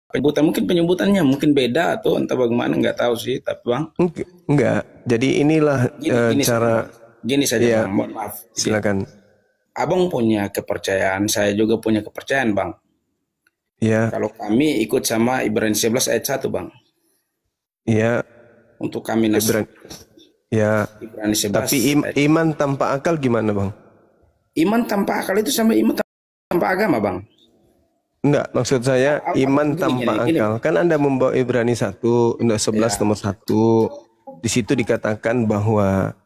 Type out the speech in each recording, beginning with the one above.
penyebutan, mungkin penyebutannya mungkin beda atau entah bagaimana, nggak tahu sih, tapi bang, Enggak. Jadi inilah gini gini saja cara. bang, gini saja Ya, bang, mohon maaf. silakan. Abang punya kepercayaan, saya juga punya kepercayaan bang. Ya, Kalau kami ikut sama Ibrani 11 ayat 1 bang, ya, untuk kami nas Ibran. Ya. Ibrani 11 Tapi ayat. iman tanpa akal gimana, Bang? Iman tanpa akal itu sama iman tanpa agama bang. Enggak, maksud saya iman Gini gini tanpa gini, akal. Kan Anda membawa Ibrani 1, untuk 11 ya, nomor 1. Di situ dikatakan bahwa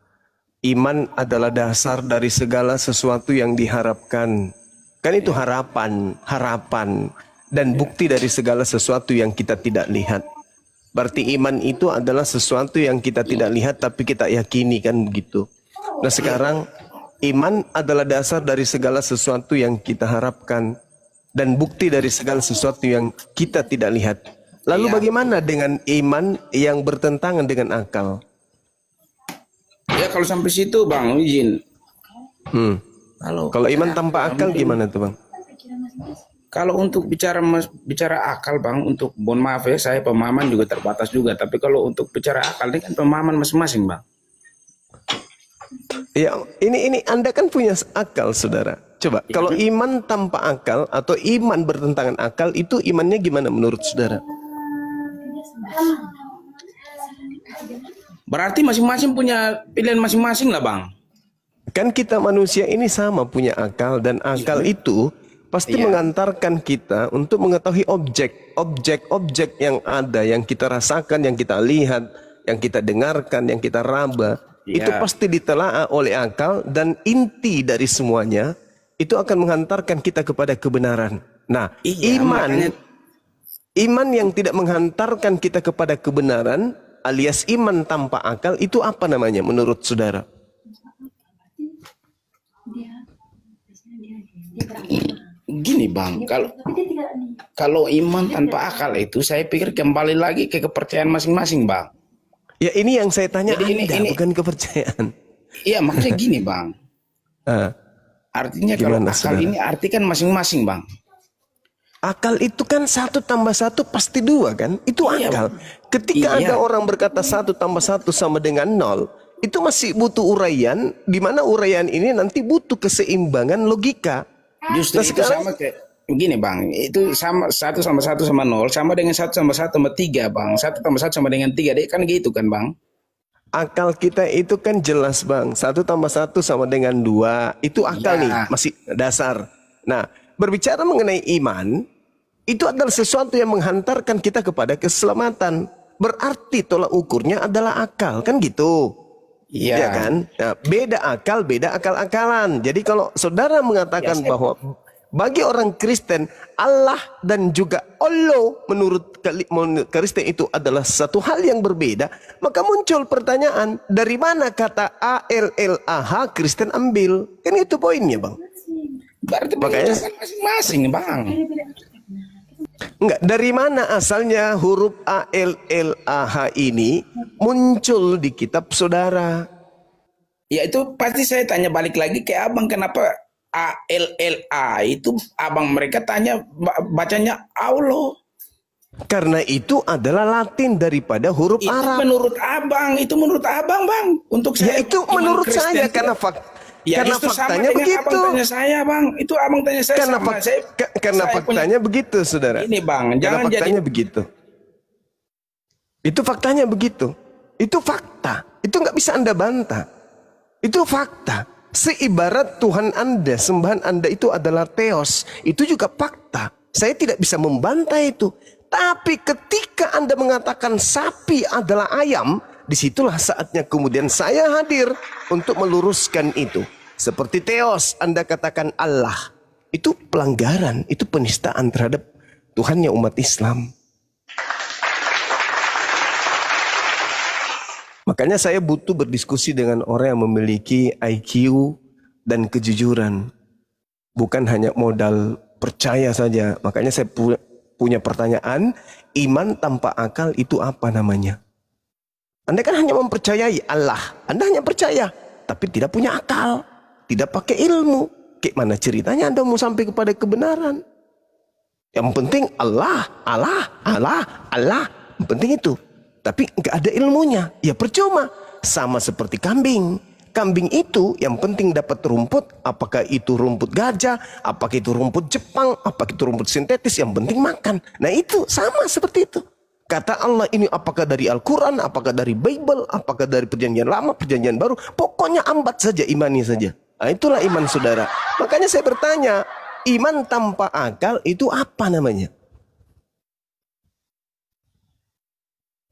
iman adalah dasar dari segala sesuatu yang diharapkan. Kan itu harapan, harapan. Dan bukti dari segala sesuatu yang kita tidak lihat. Berarti iman itu adalah sesuatu yang kita tidak lihat tapi kita yakini, kan begitu. Nah sekarang iman adalah dasar dari segala sesuatu yang kita harapkan. Dan bukti dari segala sesuatu yang kita tidak lihat. Lalu iya. bagaimana dengan iman yang bertentangan dengan akal? Ya kalau sampai situ bang, izin. Hmm. Kalau Kalau iman ya, tanpa akal mungkin gimana tuh, Bang? kalau untuk bicara akal bang, untuk mohon maaf ya, saya pemahaman juga terbatas juga. Tapi kalau untuk bicara akal ini kan pemahaman masing-masing bang. Ya, ini Anda kan punya akal, saudara. Coba, kalau iman tanpa akal atau iman bertentangan akal, itu imannya gimana menurut saudara? Berarti masing-masing punya pilihan masing-masing lah bang. Kan kita manusia ini sama punya akal, dan akal itu pasti Iya. mengantarkan kita untuk mengetahui objek yang ada, yang kita rasakan, yang kita lihat, yang kita dengarkan, yang kita raba. Iya. Itu pasti ditelaah oleh akal, dan inti dari semuanya itu akan menghantarkan kita kepada kebenaran. Nah, Iya, makanya iman yang tidak menghantarkan kita kepada kebenaran alias iman tanpa akal itu apa namanya menurut saudara? gini bang, kalau iman tanpa akal itu saya pikir kembali lagi ke kepercayaan masing-masing bang. Ya ini yang saya tanya Jadi Anda, bukan kepercayaan. iya maksudnya gini bang. Ah, Artinya kalau gimana akal saudara? ini artikan masing-masing bang. Akal itu kan 1+1 pasti 2 kan? Itu Iya, akal. Ketika iya. ada orang berkata 1+1 sama dengan 0, itu masih butuh uraian, di mana uraian ini nanti butuh keseimbangan logika. Justru Nah itu sekarang sama kayak gini bang, itu sama 1+1 sama 0 sama dengan 1+1 sama 3 bang, 1+1 sama dengan 3, deh kan gitu kan bang? akal kita itu kan jelas bang, 1+1 sama dengan 2, itu akal nih, Iya, masih dasar. Nah berbicara mengenai iman, itu adalah sesuatu yang menghantarkan kita kepada keselamatan. Berarti tolak ukurnya adalah akal, kan gitu. Ya iya, kan? Nah, beda akal, beda akal-akalan. Jadi kalau saudara ya mengatakan saya, bahwa bagi orang Kristen Allah dan juga Allah menurut Kristen itu adalah satu hal yang berbeda, maka muncul pertanyaan, dari mana kata ALLAH Kristen ambil? Kan itu poinnya, Bang. berarti Makanya mengucapkan masing-masing bang. enggak, dari mana asalnya huruf ALLAH ini muncul di kitab saudara? Ya itu pasti saya tanya balik lagi ke abang, kenapa ALLA itu abang mereka tanya bacanya Allah. Karena itu adalah Latin daripada huruf Itu Arab. itu menurut abang bang. Untuk Ya saya itu iman menurut Kristen saya karena ya karena justru sama faktanya dengan begitu. abang tanya saya bang. Itu abang tanya saya Karena sama. karena Saya punya faktanya begitu, saudara. ini bang. Karena Jangan jadi faktanya begitu. Itu faktanya begitu. Itu fakta. Itu nggak bisa Anda bantah. Itu fakta. Seibarat Tuhan Anda, sembahan Anda itu adalah Theos. Itu juga fakta. Saya tidak bisa membantah itu. Tapi ketika Anda mengatakan sapi adalah ayam, disitulah saatnya kemudian saya hadir untuk meluruskan itu. Seperti Theos, Anda katakan Allah. Itu pelanggaran, itu penistaan terhadap Tuhannya umat Islam. Makanya saya butuh berdiskusi dengan orang yang memiliki IQ dan kejujuran. Bukan hanya modal percaya saja. Makanya saya punya pertanyaan, iman tanpa akal itu apa namanya? Anda kan hanya mempercayai Allah. Anda hanya percaya, tapi tidak punya akal. Tidak pakai ilmu. Kayak mana ceritanya Anda mau sampai kepada kebenaran? Yang penting Allah, Allah, Allah, Allah. Yang penting itu. Tapi nggak ada ilmunya. Ya percuma. Sama seperti kambing. Kambing itu yang penting dapat rumput. Apakah itu rumput gajah, apakah itu rumput Jepang, apakah itu rumput sintetis, yang penting makan. Nah itu sama seperti itu. Kata Allah ini apakah dari Al-Quran, apakah dari Bible, apakah dari perjanjian lama, perjanjian baru. Pokoknya ambat saja, imani saja. Nah itulah iman saudara. Makanya saya bertanya, iman tanpa akal itu apa namanya?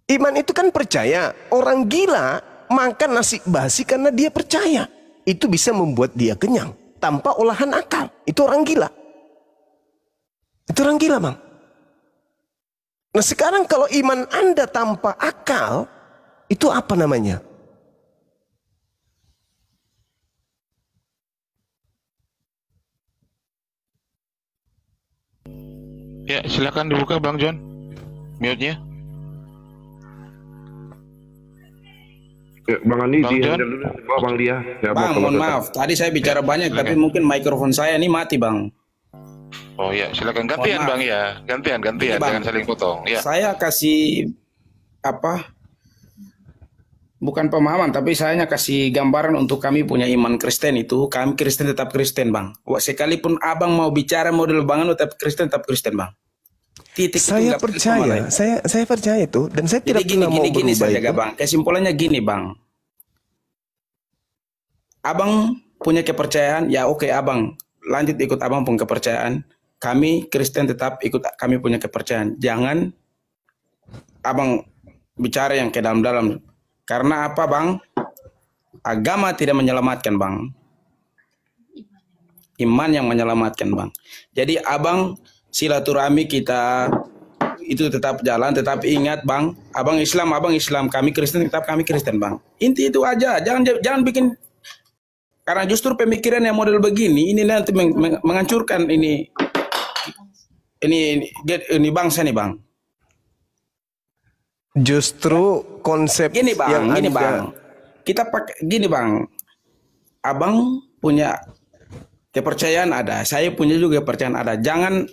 Iman itu kan percaya. Orang gila makan nasi basi karena dia percaya. Itu bisa membuat dia kenyang tanpa olahan akal. Itu orang gila. Itu orang gila, Bang. Nah sekarang kalau iman Anda tanpa akal, itu apa namanya? Ya, silakan dibuka Bang John. Mute-nya. Ya, Bang Andi, Bang John. Bang Lia. Ya, Bang, mohon maaf. Tadi saya bicara banyak, tapi mungkin mikrofon saya ini mati, Bang. Oh ya, silakan gantian Bang ya. Gantian, Bang, jangan saling potong. Ya. Saya kasih apa? Bukan pemahaman, tapi saya kasih gambaran untuk kami punya iman Kristen itu. Kami Kristen tetap Kristen, Bang. Sekalipun abang mau bicara model bangan, tetap Kristen, Bang. Titik saya percaya, saya percaya itu, dan saya tidak pernah mau gini berubah saja, itu. Bang. Kesimpulannya gini, Bang. Abang punya kepercayaan, ya oke, Abang lanjut ikut abang punya kepercayaan. Kami Kristen tetap ikut kami punya kepercayaan. Jangan abang bicara yang ke dalam-dalam. Karena apa, Bang? Agama tidak menyelamatkan, Bang. Iman yang menyelamatkan, Bang. Jadi abang silaturahmi kita itu tetap jalan, tetap ingat, Bang. Abang Islam, kami Kristen tetap kami Kristen, Bang. Inti itu aja. Jangan bikin, karena justru pemikiran yang model begini ini nanti menghancurkan ini bangsa nih, Bang. Justru konsep Gini, Bang, yang gini, ada, Bang. Kita pakai gini, Bang. Abang punya kepercayaan ada, saya punya juga kepercayaan ada. Jangan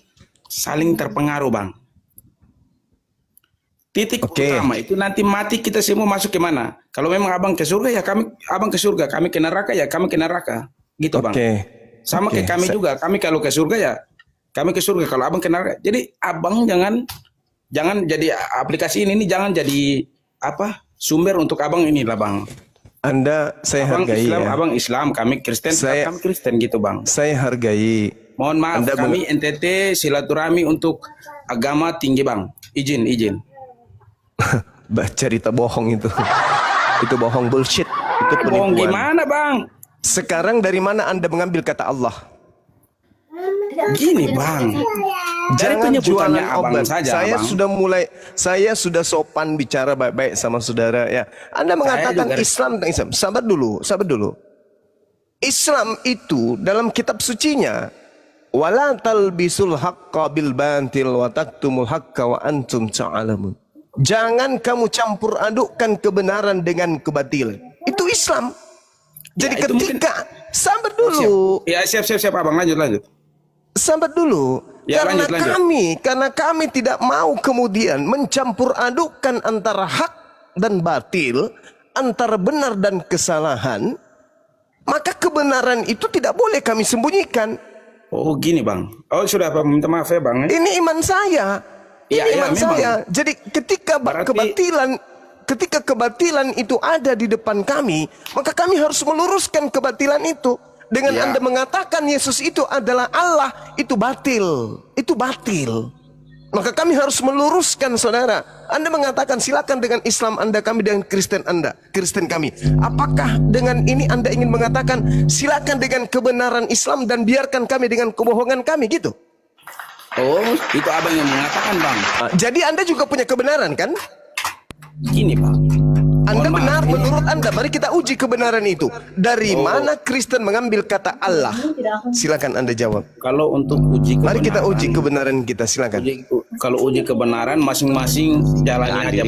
saling terpengaruh, Bang. Titik utama itu nanti mati kita semua masuk ke mana? Kalau memang abang ke surga ya abang ke surga, kami ke neraka ya kami ke neraka. Gitu, Bang. Sama kayak kami juga. Kami kalau ke surga ya kami ke surga, kalau abang ke neraka. Jadi abang jangan jadi aplikasi ini jangan jadi apa? Sumber untuk abang inilah, Bang. Anda saya abang hargai Islam, ya. Abang Islam, kami Kristen, kami Kristen gitu, Bang. Saya hargai. Mohon maaf, kami NTT silaturahmi untuk agama tinggi, Bang. Izin. Cerita bohong itu. Itu bohong, bullshit. Itu penipuan. Bohong gimana, Bang? Sekarang dari mana Anda mengambil kata Allah? Gini, Bang. Jangan jualan obat. Saja, saya sudah sopan bicara baik-baik sama saudara ya. Anda mengatakan Islam. Sabar dulu. Islam itu dalam kitab sucinya, wala talbisul haqqa bil bantil wa taktumul haqqa wa antum ta'lamun. Jangan kamu campur adukkan kebenaran dengan kebatilan. Itu Islam. Jadi ya, ketika sabar dulu. Siap, Abang, lanjut. Sabar dulu. Ya, lanjut. Karena kami tidak mau kemudian mencampur adukkan antara hak dan batil, antara benar dan kesalahan, maka kebenaran itu tidak boleh kami sembunyikan. Oh, gini, Bang. Oh, sudah, Bang. Minta maaf ya, Bang. Ini iman saya. Saya. Jadi ketika kebatilan itu ada di depan kami, maka kami harus meluruskan kebatilan itu. Dengan Anda mengatakan Yesus itu adalah Allah, itu batil. Itu batil. Maka kami harus meluruskan, saudara. Anda mengatakan silakan dengan Islam Anda, kami dengan Kristen Anda, Kristen kami. Apakah dengan ini Anda ingin mengatakan silakan dengan kebenaran Islam dan biarkan kami dengan kebohongan kami, gitu? Oh, itu abang yang mengatakan, Bang. Jadi Anda juga punya kebenaran, kan? Gini, Bang. Anda benar menurut Anda. Mari kita uji kebenaran itu. Dari mana Kristen mengambil kata Allah? Silakan Anda jawab. Kalau untuk uji kebenaran, mari kita uji kebenaran kita, silakan. Kalau uji kebenaran masing-masing jalannya aja.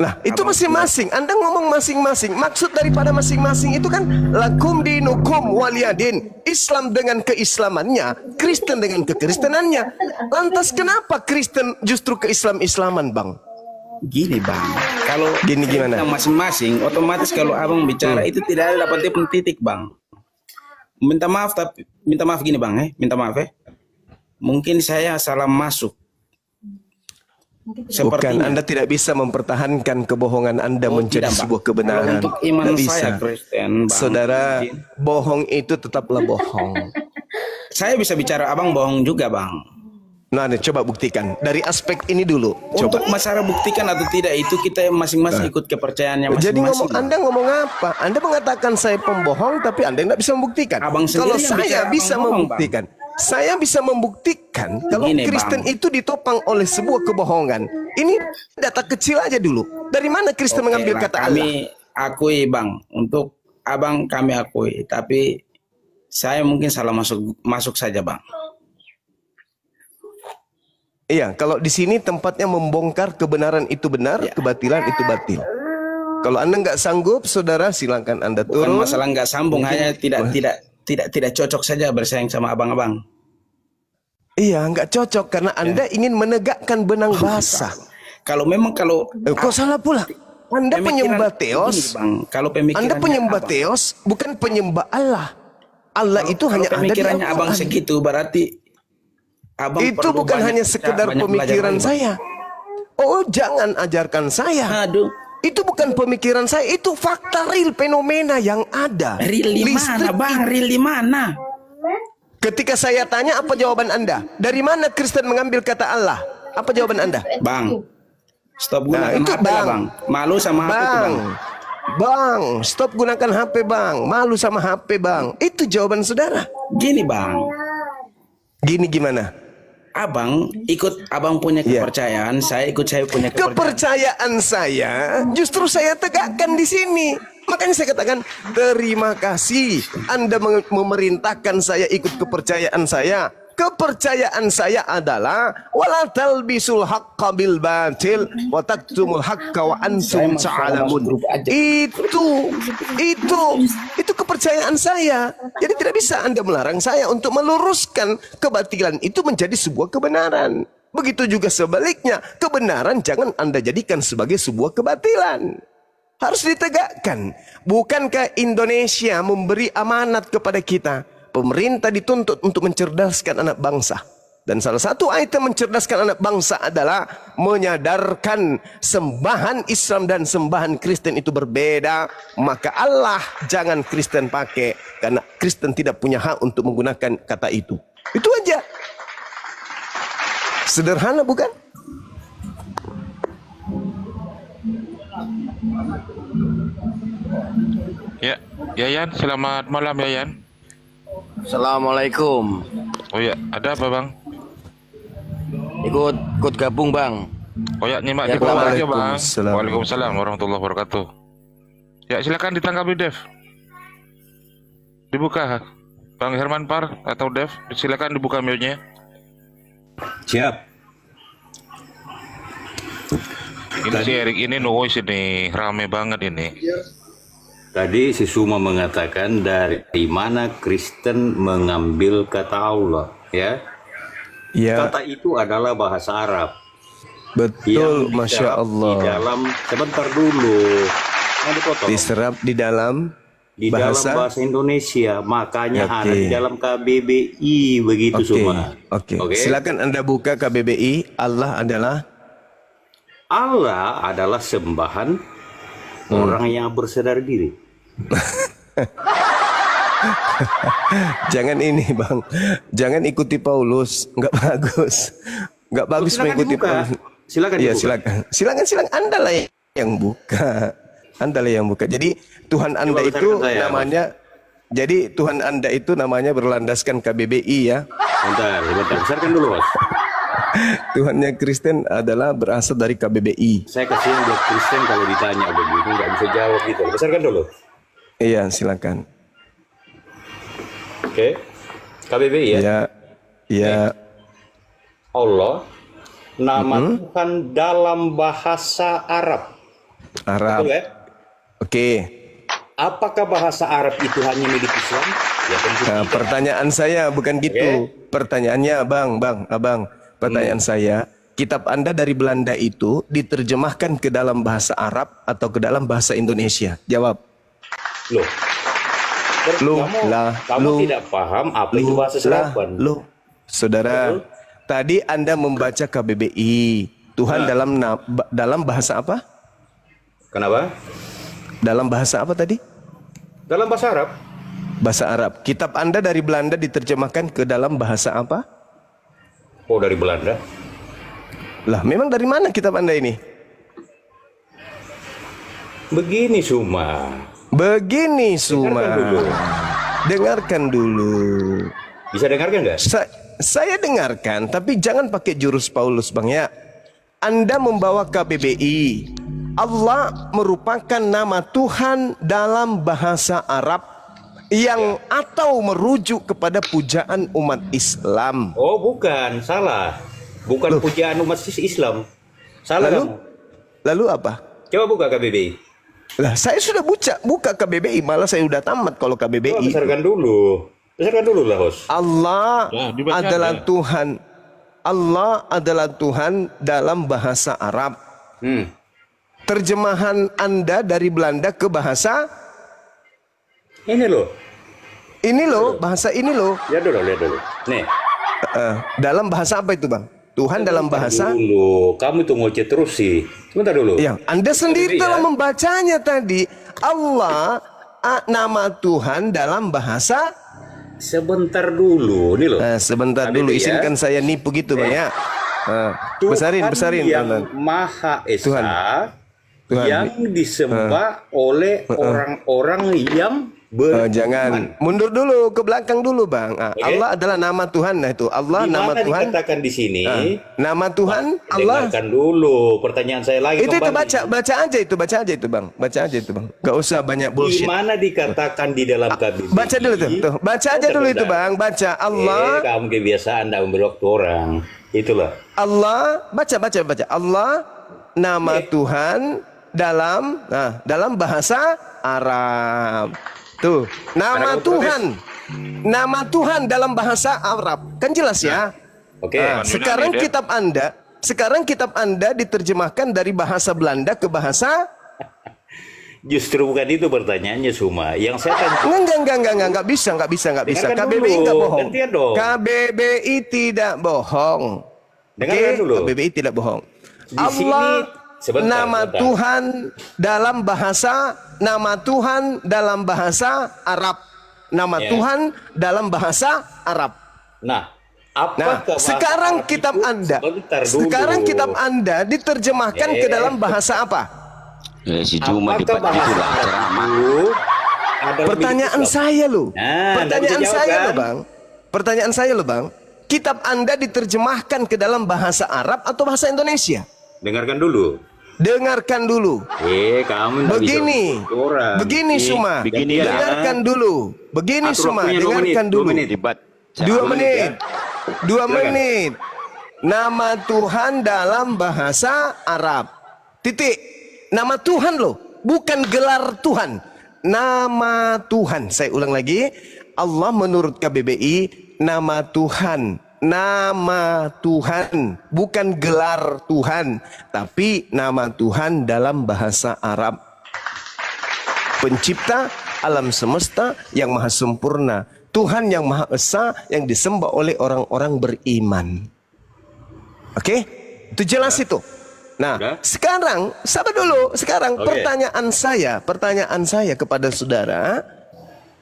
Nah, itu masing-masing. Anda ngomong masing-masing. Maksud daripada masing-masing itu kan lakum dinukum waliyadin. Islam dengan keislamannya, Kristen dengan kekristenannya. Lantas kenapa Kristen justru keislam-islaman, Bang? Gini Bang, kalau gini gimana? Masing-masing, otomatis kalau abang bicara itu tidak ada dapat titik Bang. Minta maaf tapi minta maaf gini Bang, minta maaf Mungkin saya salah masuk. Bukan, Anda tidak bisa mempertahankan kebohongan Anda menjadi sebuah kebenaran. Untuk iman saya Kristen, Bang. Saudara, bohong itu tetaplah bohong. Saya bisa bicara abang bohong juga, Bang. Nah, coba buktikan dari aspek ini dulu. Untuk masalah buktikan atau tidak itu kita masing-masing ikut kepercayaannya masing-masing. Jadi Anda ngomong apa? Anda mengatakan saya pembohong, tapi Anda tidak bisa membuktikan. Abang kalau saya bisa membuktikan. Saya bisa membuktikan kalau gini, Kristen Bang, itu ditopang oleh sebuah kebohongan. Ini data kecil aja dulu. Dari mana Kristen mengambil kata Allah? Kami akui Bang, untuk abang kami akui, tapi saya mungkin salah masuk saja Bang. Iya, kalau di sini tempatnya membongkar kebenaran itu benar, kebatilan itu batil. Kalau Anda nggak sanggup, saudara, silakan Anda turun. Bukan masalah nggak sambung, hanya tidak cocok saja bersaing sama abang-abang. Iya, nggak cocok karena Anda ingin menegakkan benang basah. Kalau memang kok salah pula? Anda penyembah Theos. Kalau pemikirannya Anda penyembah Theos, bukan penyembah Allah. Allah itu hanya ada di pemikirannya abang segitu, berarti abang itu bukan hanya sekedar pemikiran saya. Oh, jangan ajarkan saya. Aduh. Itu bukan pemikiran saya, itu fakta real, fenomena yang ada. Real di mana, Bang? Real di mana? Ketika saya tanya, apa jawaban Anda? Dari mana Kristen mengambil kata Allah? Apa jawaban Anda? Bang, stop gunakan itu HP Bang. Malu sama HP itu Bang. Bang, stop gunakan HP Bang. Malu sama HP Bang. Itu jawaban saudara. Gini Bang. Gini gimana? Abang ikut abang punya kepercayaan, saya ikut saya punya kepercayaan. Kepercayaan saya justru saya tegakkan di sini. Makanya saya katakan terima kasih Anda memerintahkan saya ikut kepercayaan saya. Kepercayaan saya adalah wala talbisul haqqo bil batil wa taktumul haqqo wa antum ta'lamun. Itu kepercayaan saya. Jadi tidak bisa Anda melarang saya untuk meluruskan kebatilan itu menjadi sebuah kebenaran. Begitu juga sebaliknya, kebenaran jangan Anda jadikan sebagai sebuah kebatilan. Harus ditegakkan. Bukankah Indonesia memberi amanat kepada kita? Pemerintah dituntut untuk mencerdaskan anak bangsa. Dan salah satu item mencerdaskan anak bangsa adalah menyadarkan sembahan Islam dan sembahan Kristen itu berbeda. Maka Allah jangan Kristen pakai, karena Kristen tidak punya hak untuk menggunakan kata itu. Itu aja. Sederhana bukan? Ya, Yayan, selamat malam Yayan. Assalamualaikum. Oh ya, ada apa Bang? Ikut gabung Bang. Oh ya, nyimak Ya, di bawah aja Bang. Waalaikumsalam. Waalaikumsalam warahmatullahi wabarakatuh. Ya, silakan ditanggapi Dev. Dibuka Bang Herman Par atau Dev, silakan dibuka mute-nya. Siap. Ini si Erik ini noise ini, rame banget ini. Tadi si Suma mengatakan dari mana Kristen mengambil kata Allah, ya? Ya. Kata itu adalah bahasa Arab. Betul, Masya Allah. Di dalam, sebentar dulu. Diserap di dalam bahasa Indonesia, makanya ada di dalam KBBI begitu semua. Oke. Silakan Anda buka KBBI. Allah adalah sembahan orang yang bersadar diri. Jangan ini Bang, jangan ikuti Paulus, nggak bagus, nggak bagus mengikuti Paulus. Silakan. Iya silakan. Anda lah yang buka, Jadi Tuhan Anda itu namanya, jadi Tuhan Anda itu namanya berlandaskan KBBI ya. Bentar, besarkan dulu Bos. Tuhannya Kristen adalah berasal dari KBBI. Saya kasihan buat Kristen kalau ditanya begitu nggak bisa jawab gitu. Besarkan dulu. Iya, silakan. Oke. KBBI ya. Iya. Allah nama Tuhan dalam bahasa Arab. Arab. Betul, ya? Oke. Apakah bahasa Arab itu hanya milik Islam? Ya tentu Nah, tidak. pertanyaan saya bukan gitu. Pertanyaannya, abang. Pertanyaan saya, kitab Anda dari Belanda itu diterjemahkan ke dalam bahasa Arab atau ke dalam bahasa Indonesia? Jawab. Loh. Kamu tidak paham apa itu bahasa serapan. Saudara, tadi Anda membaca KBBI. Tuhan dalam bahasa apa? Kenapa? Dalam bahasa apa tadi? Dalam bahasa Arab. Bahasa Arab. Kitab Anda dari Belanda diterjemahkan ke dalam bahasa apa? Oh, dari Belanda. Lah, memang dari mana kitab Anda ini? Begini, Suma. Dengarkan dulu. Bisa dengarkan nggak? Saya dengarkan, tapi jangan pakai jurus Paulus, Bang, ya. Anda membawa KBBI. Allah merupakan nama Tuhan dalam bahasa Arab yang atau merujuk kepada pujaan umat Islam. Oh, bukan, salah. Bukan pujaan umat Islam. Salah kamu. Lalu apa? Coba buka KBBI. Lah, saya sudah buka KBBI, malah saya udah tamat kalau KBBI. Oh, besarkan dulu lah, Hos. Allah adalah Tuhan. Allah adalah Tuhan dalam bahasa Arab. Terjemahan Anda dari Belanda ke bahasa ini loh. Bahasa ini loh. Lihat dulu. Nih. Dalam bahasa apa itu, Bang? Tuhan dalam bahasa dulu. Kamu itu ngoceh terus sih. Sebentar dulu. Ya, Anda sendiri telah membacanya tadi. Allah nama Tuhan dalam bahasa. Sebentar dulu, nih loh. Sebentar dulu, izinkan saya nipu gitu, Bang, ya. Besarin yang Maha Esa, Tuhan yang disembah oleh orang-orang yang jangan mundur dulu, ke belakang dulu, Bang. Allah adalah nama Tuhan. Nah, itu Allah nama Tuhan. Dikatakan di sini nama Tuhan Allah. Dengarkan dulu pertanyaan saya lagi. Itu baca aja itu, Bang. Baca aja itu, Bang. Gak usah banyak bullshit. Di mana dikatakan di dalam KBBI? Baca dulu tuh. Baca aja dulu itu, Bang. Baca Allah. Kamu kebiasaan tidak memberi waktu orang. Itulah. Allah, baca. Allah nama Tuhan dalam bahasa Arab. Tuh, nama Tuhan dalam bahasa Arab. Kan jelas ya? Oke. Sekarang kitab Anda diterjemahkan dari bahasa Belanda ke bahasa. Justru bukan itu pertanyaannya, Suma. Yang saya tanya. Enggak bisa. KBBI enggak bohong. KBBI tidak bohong. Dengarkan dulu. KBBI tidak bohong. Allah nama Tuhan dalam bahasa Arab. Nama Tuhan dalam bahasa Arab. Nah, apakah sekarang kitab Anda diterjemahkan ke dalam bahasa apa? Pertanyaan saya loh. Pertanyaan saya loh, Bang. Kitab Anda diterjemahkan ke dalam bahasa Arab atau bahasa Indonesia? Dengarkan dulu. Kamu begini Suma. Dengarkan dulu. Dengarkan dulu. 2 menit. Nama Tuhan dalam bahasa Arab. Titik. Nama Tuhan loh, bukan gelar Tuhan. Nama Tuhan. Saya ulang lagi. Allah menurut KBBI nama Tuhan. Nama Tuhan, bukan gelar Tuhan, tapi nama Tuhan dalam bahasa Arab. Pencipta alam semesta yang maha sempurna, Tuhan yang maha esa yang disembah oleh orang-orang beriman. Oke? Itu jelas itu. Nah, sekarang sabar dulu. Sekarang pertanyaan saya kepada saudara,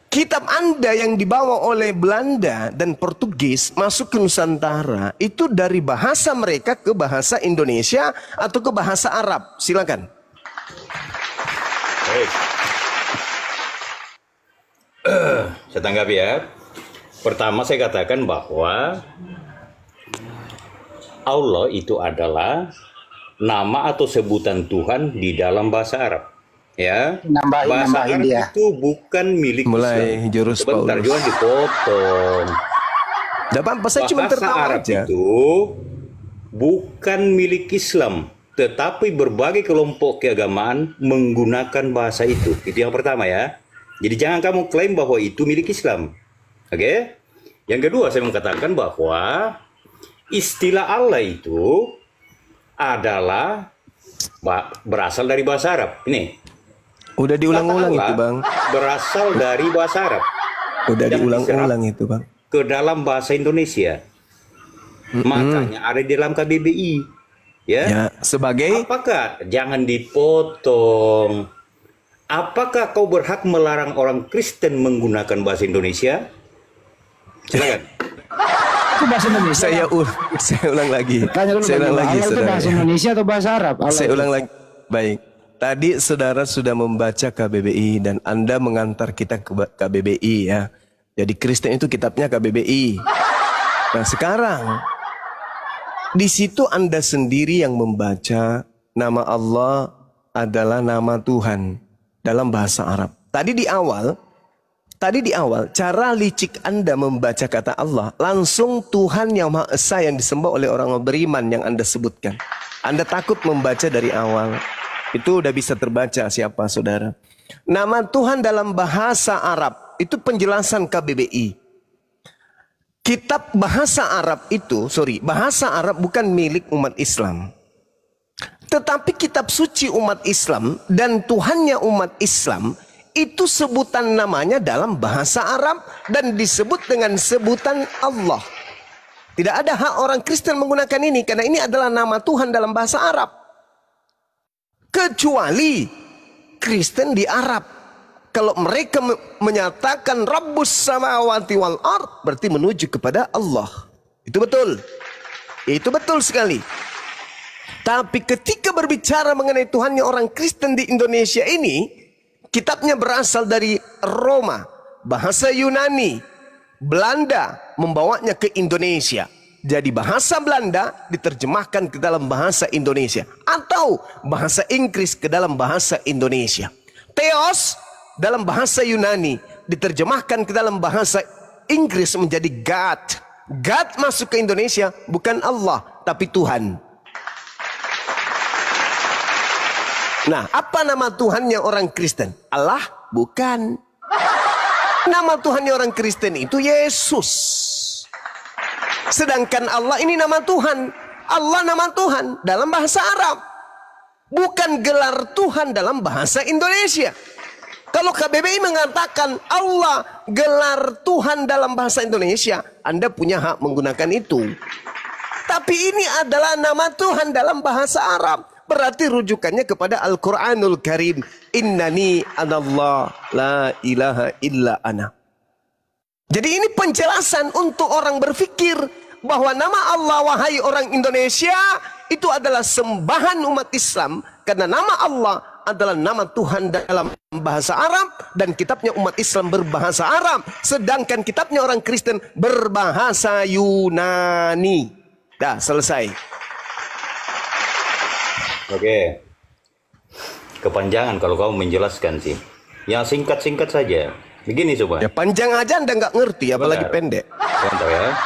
kitab Anda yang dibawa oleh Belanda dan Portugis masuk ke Nusantara itu dari bahasa mereka ke bahasa Indonesia atau ke bahasa Arab? Silakan. Saya tanggapi ya. Pertama saya katakan bahwa Allah itu adalah nama atau sebutan Tuhan di dalam bahasa Arab. Ya, bahasa Arab itu bukan milik Islam. Jurus sebentar juga dipotong. Saya cuma tertawa Arab aja. Itu bukan milik Islam, tetapi berbagai kelompok keagamaan menggunakan bahasa itu. Itu yang pertama ya. Jadi jangan kamu klaim bahwa itu milik Islam. Oke? Yang kedua, saya mengatakan bahwa istilah Allah itu adalah berasal dari bahasa Arab. Ini. Udah diulang-ulang itu, Bang. Berasal dari bahasa Arab. Udah diulang-ulang itu, Bang. Ke dalam bahasa Indonesia. Makanya ada di dalam KBBI. Ya, sebagai apakah jangan dipotong? Apakah kau berhak melarang orang Kristen menggunakan bahasa Indonesia? Silakan. Itu bahasa Indonesia. Saya ulang lagi. Saya ulang lagi. Itu bahasa Indonesia atau bahasa Arab? Saya ulang lagi. Baik. Tadi saudara sudah membaca KBBI dan Anda mengantar kita ke KBBI ya. Jadi Kristen itu kitabnya KBBI. Nah sekarang di situ Anda sendiri yang membaca nama Allah adalah nama Tuhan dalam bahasa Arab. Tadi di awal cara licik Anda membaca kata Allah langsung Tuhan yang Maha Esa yang disembah oleh orang beriman yang Anda sebutkan. Anda takut membaca dari awal. Itu udah bisa terbaca siapa saudara. Nama Tuhan dalam bahasa Arab itu penjelasan KBBI. Kitab bahasa Arab itu, bahasa Arab bukan milik umat Islam. Tetapi kitab suci umat Islam dan Tuhannya umat Islam itu sebutan namanya dalam bahasa Arab dan disebut dengan sebutan Allah. Tidak ada hak orang Kristen menggunakan ini karena ini adalah nama Tuhan dalam bahasa Arab. Kecuali Kristen di Arab. Kalau mereka menyatakan Rabbus samawati wal ard berarti menuju kepada Allah. Itu betul. Itu betul sekali. Tapi ketika berbicara mengenai Tuhannya orang Kristen di Indonesia ini, kitabnya berasal dari Roma, bahasa Yunani, Belanda membawanya ke Indonesia. Jadi bahasa Belanda diterjemahkan ke dalam bahasa Indonesia atau bahasa Inggris ke dalam bahasa Indonesia. Theos dalam bahasa Yunani diterjemahkan ke dalam bahasa Inggris menjadi God. God masuk ke Indonesia bukan Allah tapi Tuhan. Nah, apa nama Tuhannya orang Kristen? Allah? Bukan. Nama Tuhannya orang Kristen itu Yesus. Sedangkan Allah ini nama Tuhan. Allah nama Tuhan dalam bahasa Arab. Bukan gelar Tuhan dalam bahasa Indonesia. Kalau KBBI mengatakan Allah gelar Tuhan dalam bahasa Indonesia, Anda punya hak menggunakan itu. Tapi ini adalah nama Tuhan dalam bahasa Arab. Berarti rujukannya kepada Al-Quranul Karim. Innani anallah la ilaha illa ana. Jadi ini penjelasan untuk orang berpikir bahwa nama Allah wahai orang Indonesia itu adalah sembahan umat Islam. Karena nama Allah adalah nama Tuhan dalam bahasa Arab dan kitabnya umat Islam berbahasa Arab, sedangkan kitabnya orang Kristen berbahasa Yunani. Dah selesai. Oke. Kepanjangan kalau kamu menjelaskan sih. Yang singkat-singkat saja. Begini coba. Ya panjang aja Anda nggak ngerti, apalagi pendek. Contoh ya.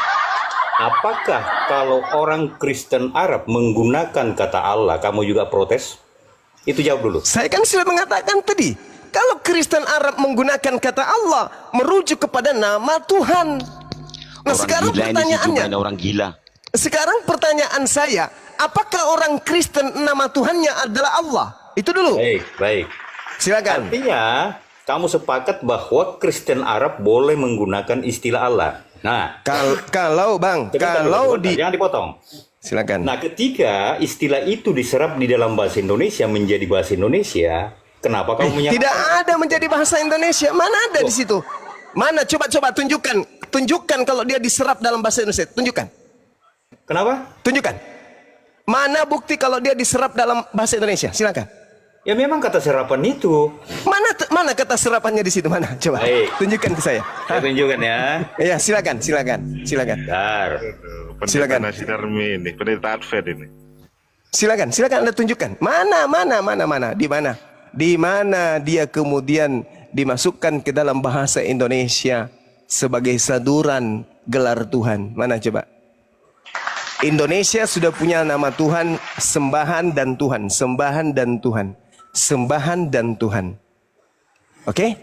Apakah kalau orang Kristen Arab menggunakan kata Allah, kamu juga protes? Itu jawab dulu. Saya kan sudah mengatakan tadi, kalau Kristen Arab menggunakan kata Allah merujuk kepada nama Tuhan. Nah, orang sekarang pertanyaannya, orang gila. Sekarang pertanyaan saya, apakah orang Kristen nama Tuhannya adalah Allah? Itu dulu. Baik. Silakan. Artinya, kamu sepakat bahwa Kristen Arab boleh menggunakan istilah Allah. Nah, kalau Bang, kalau jangan dipotong. Silakan. Nah, ketika istilah itu diserap di dalam bahasa Indonesia menjadi bahasa Indonesia, kenapa kamu menyatakan? Tidak ada menjadi bahasa Indonesia. Mana ada di situ? Mana? Coba tunjukkan. Tunjukkan kalau dia diserap dalam bahasa Indonesia. Tunjukkan. Kenapa? Tunjukkan. Mana bukti kalau dia diserap dalam bahasa Indonesia? Silakan. Ya memang kata serapan itu. Mana kata serapannya di situ? Mana? Coba. Tunjukkan ke saya. Saya tunjukkan ya. Iya, silakan. Bentar. Silakan. Ini pendeta Advent ini. Silakan Anda tunjukkan. Mana? Di mana dia kemudian dimasukkan ke dalam bahasa Indonesia sebagai saduran gelar Tuhan? Mana coba? Indonesia sudah punya nama Tuhan, sembahan dan Tuhan, sembahan dan Tuhan, sembahan dan Tuhan. Oke?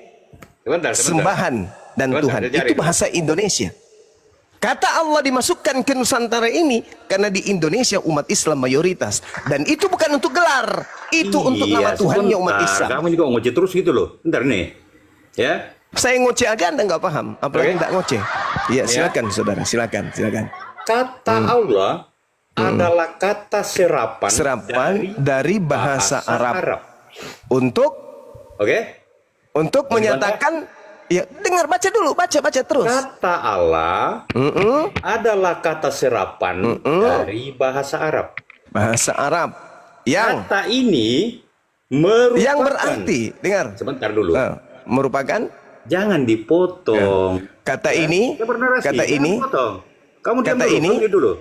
Sembahan dan Tuhan. Itu bahasa Indonesia. Kata Allah dimasukkan ke Nusantara ini karena di Indonesia umat Islam mayoritas. Dan itu bukan untuk gelar. Itu untuk nama Tuhannya umat Islam. Kamu juga ngoceh terus gitu loh. Bentar nih. Ya. Saya ngoceh aja Anda nggak paham. Apalagi nggak ngoceh. Iya, silakan saudara. Silakan. Kata Allah adalah kata serapan dari bahasa Arab. Untuk untuk menyatakan, ya dengar, baca dulu, baca terus. Kata Allah adalah kata serapan dari bahasa Arab. Bahasa Arab yang kata ini merupakan, yang berarti, dengar. Sebentar dulu. Merupakan, jangan dipotong. Kata ini, kata ini, kamu kata dulu, ini, dulu.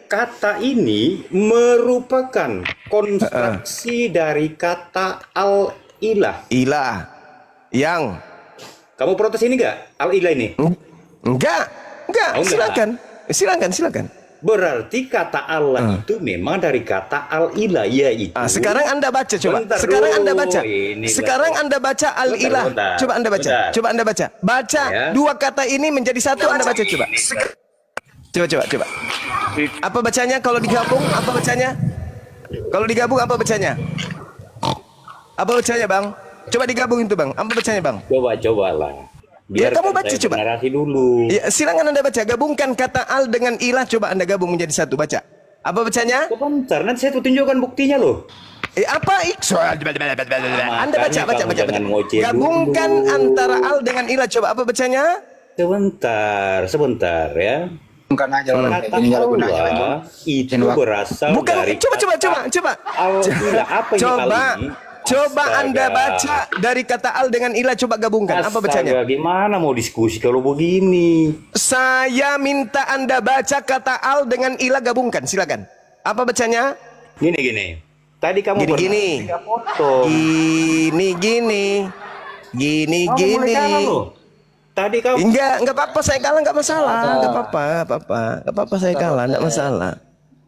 Kata ini merupakan konstruksi dari kata al-ilah. Ilah. Yang kamu protes ini enggak? Al-ilah ini? Enggak. Oh, Silakan. Berarti kata Allah itu memang dari kata al-ilah, yaitu. Sekarang Anda baca coba. Sekarang Anda baca al-ilah. Coba Anda baca. Baca ya. Dua kata ini menjadi satu. Anda baca coba. Coba. Apa bacanya kalau digabung? Apa bacanya? Kalau digabung apa bacanya? Apa bacanya, Bang? Coba digabung itu, Bang. Apa bacanya, Bang? Cobalah. Biar kamu baca coba. Narasi dulu. Ya, silakan Anda baca. Gabungkan kata al dengan ilah. Coba Anda gabung menjadi satu. Baca. Apa bacanya? Sebentar, nanti saya tunjukkan buktinya loh. Apa? Anda baca. Gabungkan antara al dengan ilah. Coba apa bacanya? Sebentar ya. Bukan aja kata Allah itu berasal dari. Coba. Coba Anda baca dari kata al dengan ilah, coba gabungkan. Apa bacanya? Gimana mau diskusi kalau begini? Saya minta Anda baca kata al dengan ilah, gabungkan. Silakan. Apa bacanya? Gini. Tadi kamu gini. Tadi kamu enggak apa-apa, saya kalah, enggak masalah. Enggak apa-apa, saya kalah, enggak masalah.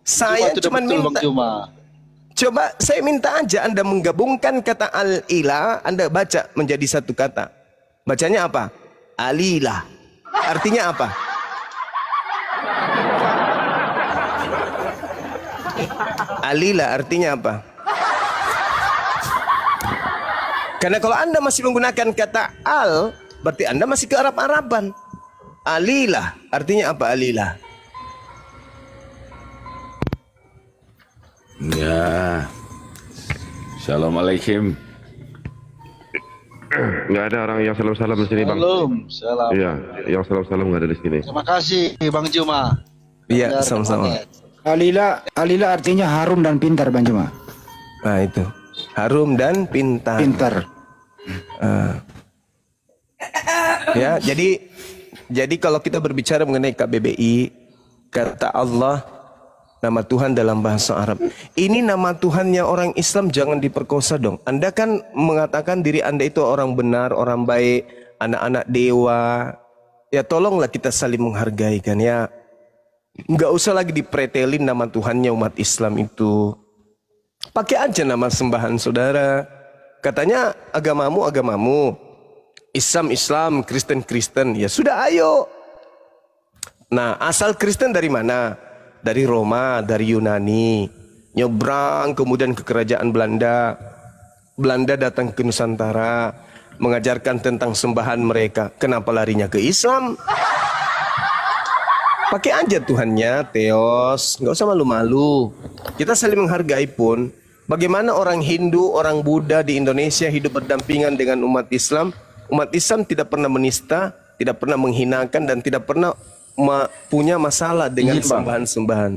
Saya cuma minta. Coba saya minta aja Anda menggabungkan kata al-ilah, Anda baca menjadi satu kata. Bacanya apa? Alilah. Artinya apa? Alilah artinya apa? Karena kalau Anda masih menggunakan kata al, berarti Anda masih ke Arab-Araban. Alilah artinya apa? Alilah. Ya. Assalamualaikum. Nggak ada orang yang salam-salam di sini, Bang. Salam. Iya, yang salam-salam nggak ada di sini. Terima kasih, Bang Juma. Iya, sama-sama. Alila artinya harum dan pintar, Bang Juma. Nah itu, harum dan pintar. Ya, jadi kalau kita berbicara mengenai KBBI, kata Allah, nama Tuhan dalam bahasa Arab. Ini nama Tuhannya orang Islam, jangan diperkosa dong. Anda kan mengatakan diri Anda itu orang benar, orang baik, anak-anak dewa. Ya tolonglah kita saling menghargai kan ya. Nggak usah lagi dipretelin nama Tuhannya umat Islam itu. Pakai aja nama sembahan saudara. Katanya agamamu. Islam, Kristen. Ya sudah ayo. Nah asal Kristen dari mana? Dari Roma, dari Yunani, nyebrang kemudian ke kerajaan Belanda. Belanda datang ke Nusantara, mengajarkan tentang sembahan mereka. Kenapa larinya ke Islam? Pakai aja Tuhannya, Theos. Nggak usah malu-malu. Kita saling menghargai pun. Bagaimana orang Hindu, orang Buddha di Indonesia hidup berdampingan dengan umat Islam. Umat Islam tidak pernah menista, tidak pernah menghinakan, dan tidak pernah punya masalah dengan sembahan-sembahan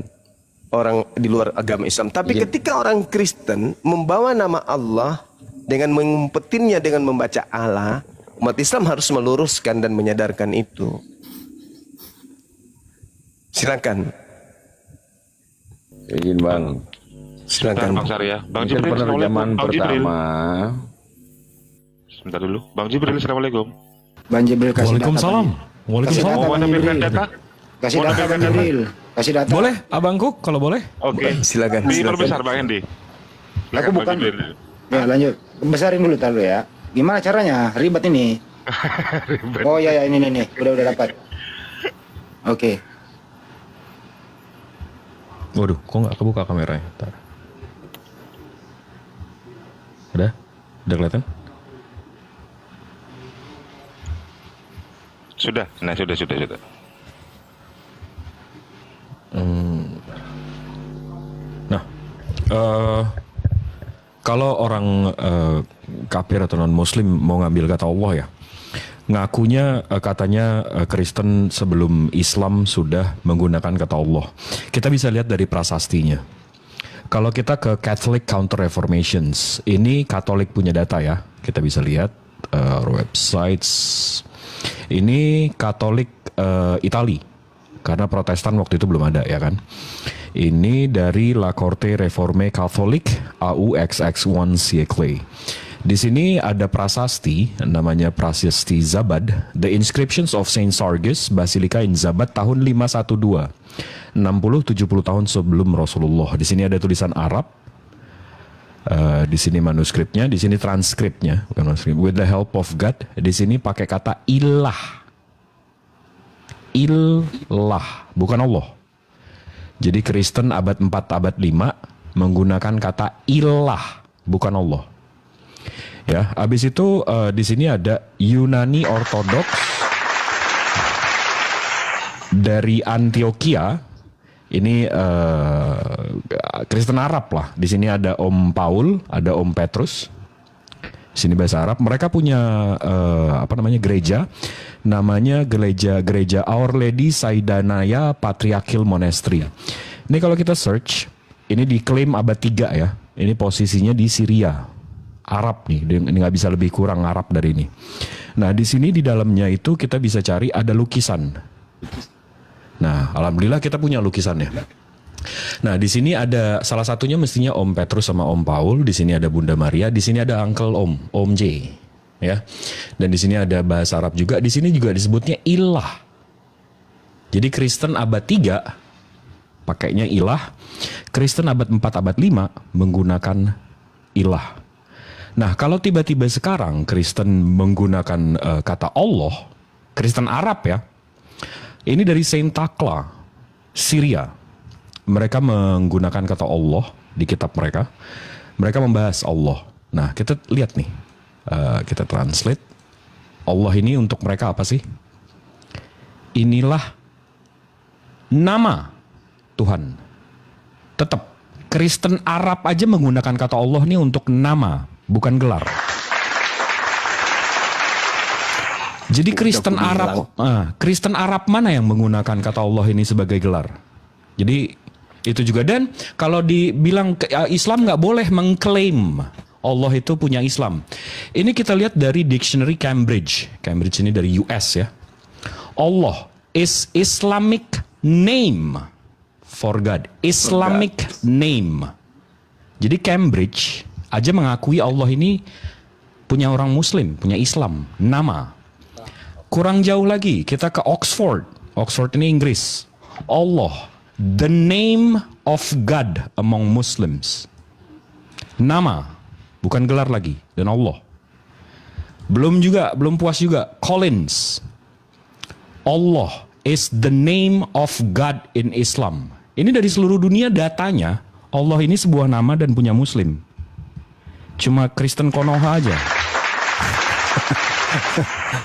orang di luar agama Islam. Tapi ketika orang Kristen membawa nama Allah dengan mengumpetinnya dengan membaca Allah, umat Islam harus meluruskan dan menyadarkan itu. Silakan. Izin Bang. Silakan. Bang Sarya. Bang Jibril, Jibril, pada zaman pertama. Sebentar dulu. Bang Jibril, assalamualaikum. Bang Jibril kasih Waalaikumsalam. Waalaikumsalam. Mau ada pilkada? Kasih data Bang Jibril. Kasih data. Boleh, abangku kalau boleh. Oke. Silakan. Diperbesar Bang Hendy. Aku bukan. Ya lanjut. Besarin dulu taruh ya. Gimana caranya? Ribet ini. Oh ya ini nih. Udah dapat. Oke. Waduh, kok nggak kebuka kameranya? Bentar. Udah kelihatan? Sudah. Nah, sudah. Nah, kalau orang kafir atau non Muslim mau ngambil kata Allah ya, ngakunya katanya Kristen sebelum Islam sudah menggunakan kata Allah. Kita bisa lihat dari prasastinya. Kalau kita ke Catholic Counter Reformations, ini Katolik punya data ya. Kita bisa lihat websites. Ini Katolik Itali, karena Protestan waktu itu belum ada ya kan. Ini dari La Corte Reforme Catholique AUXX1 siècle. Di sini ada prasasti, namanya Prasasti Zabad, The Inscriptions of Saint Sargus, Basilica in Zabad tahun 512, 60-70 tahun sebelum Rasulullah. Di sini ada tulisan Arab, di sini manuskripnya, di sini transkripnya, bukan manuskrip. With the help of God, di sini pakai kata ilah, bukan Allah. Jadi Kristen abad 4, abad 5 menggunakan kata ilah, bukan Allah. Ya, habis itu di sini ada Yunani Ortodoks dari Antioquia. Ini Kristen Arab lah. Di sini ada Om Paul, ada Om Petrus. Di sini bahasa Arab. Mereka punya gereja, namanya gereja Our Lady Saidanaya Patriarchal Monastery. Ini kalau kita search, ini diklaim abad 3 ya. Ini posisinya di Syria. Arab nih, ini nggak bisa lebih kurang Arab dari ini. Nah, di sini di dalamnya itu kita bisa cari ada lukisan. Nah, alhamdulillah kita punya lukisannya. Nah, di sini ada salah satunya mestinya Om Petrus sama Om Paul. Di sini ada Bunda Maria. Di sini ada Uncle Om J. Ya, dan di sini ada bahasa Arab juga. Di sini juga disebutnya ilah. Jadi Kristen abad 3 pakainya ilah. Kristen abad 4, abad 5 menggunakan ilah. Nah, kalau tiba-tiba sekarang Kristen menggunakan kata Allah, Kristen Arab ya, ini dari Saint Thakla, Syria. Mereka menggunakan kata Allah di kitab mereka. Mereka membahas Allah. Nah, kita lihat nih, kita translate. Allah ini untuk mereka apa sih? Inilah nama Tuhan. Tetap, Kristen Arab aja menggunakan kata Allah ini untuk nama, bukan gelar. Jadi Kristen Arab mana yang menggunakan kata Allah ini sebagai gelar? Jadi itu juga. Dan kalau dibilang Islam nggak boleh mengklaim Allah itu punya Islam. Ini kita lihat dari dictionary Cambridge. Cambridge ini dari US ya. Allah is Islamic name for God. Islamic name. Jadi Cambridge aja mengakui Allah ini punya orang Muslim, punya Islam, nama. Kurang jauh lagi, kita ke Oxford. Oxford ini Inggris. Allah, the name of God among Muslims. Nama, bukan gelar lagi, dan Allah. Belum puas juga, Collins. Allah is the name of God in Islam. Ini dari seluruh dunia datanya, Allah ini sebuah nama dan punya Muslim. Cuma Kristen Konoha aja.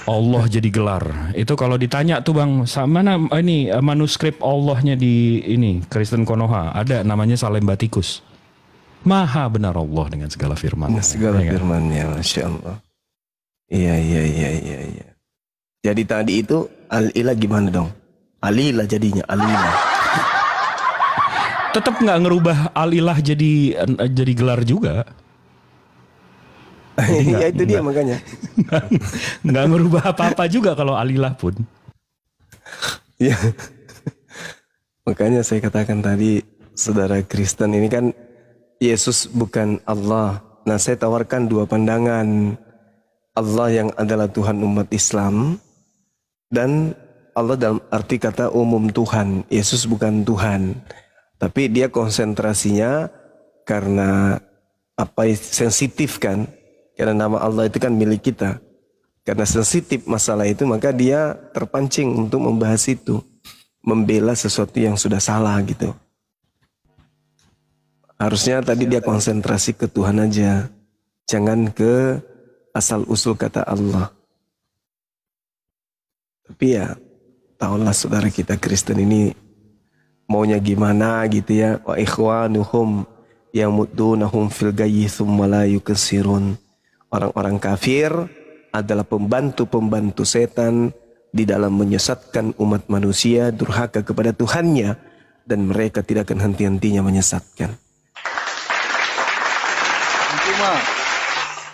Allah jadi gelar. Itu kalau ditanya tuh Bang, mana ini manuskrip Allahnya di ini Kristen Konoha? Ada namanya Salembatikus. Maha benar Allah dengan segala firman. Segala firman-Nya, Masya Allah. Iya. Jadi tadi itu Al-Ilah gimana dong? Al-Ilah jadinya Al-Ilah. Tetap nggak ngerubah Al-Ilah jadi gelar juga. Ya itu dia makanya. Nggak ngerubah apa-apa juga kalau Al-Ilah pun. Ya. Makanya saya katakan tadi, saudara Kristen ini kan Yesus bukan Allah. Nah, saya tawarkan dua pandangan. Allah yang adalah Tuhan umat Islam dan Allah dalam arti kata umum Tuhan. Yesus bukan Tuhan. Tapi dia konsentrasinya karena sensitif kan. Karena nama Allah itu kan milik kita. Karena sensitif masalah itu, maka dia terpancing untuk membahas itu. Membela sesuatu yang sudah salah gitu. Harusnya tadi dia konsentrasi ke Tuhan aja. Jangan ke asal usul kata Allah. Tapi ya, tahulah saudara kita Kristen ini maunya gimana gitu ya. Wa ikhwanuhum yamuddunahum fil gayyi tsumma la yukessirun. Orang-orang kafir adalah pembantu-pembantu setan di dalam menyesatkan umat manusia durhaka kepada Tuhannya, dan mereka tidak akan henti-hentinya menyesatkan. Cuma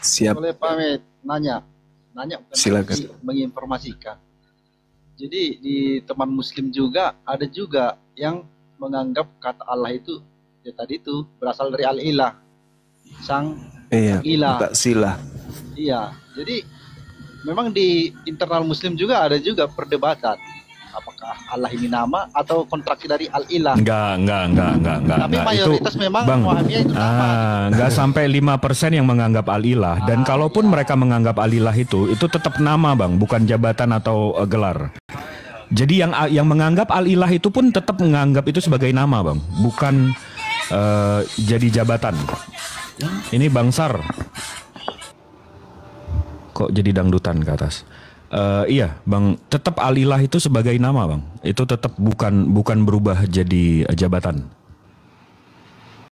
siap. Boleh pamit nanya bukan silakan. Menginformasikan. Jadi di teman muslim juga ada juga yang menganggap kata Allah itu ya tadi itu berasal dari al-ilah, sang ilah. Tak silah. Iya. Jadi memang di internal muslim juga ada juga perdebatan. Apakah Allah ini nama atau kontraksi dari al-ilah? Enggak. Tapi mayoritas itu, memang memahaminya itu nama. Enggak sampai 5% yang menganggap al-ilah. Dan kalaupun mereka menganggap al-ilah itu tetap nama Bang, bukan jabatan atau gelar. Jadi yang menganggap al-ilah itu pun tetap menganggap itu sebagai nama Bang, bukan jadi jabatan. Ini Bang Sar. Kok jadi dangdutan ke atas? Iya Bang, tetap al-ilah itu sebagai nama Bang. Itu tetap bukan berubah jadi jabatan.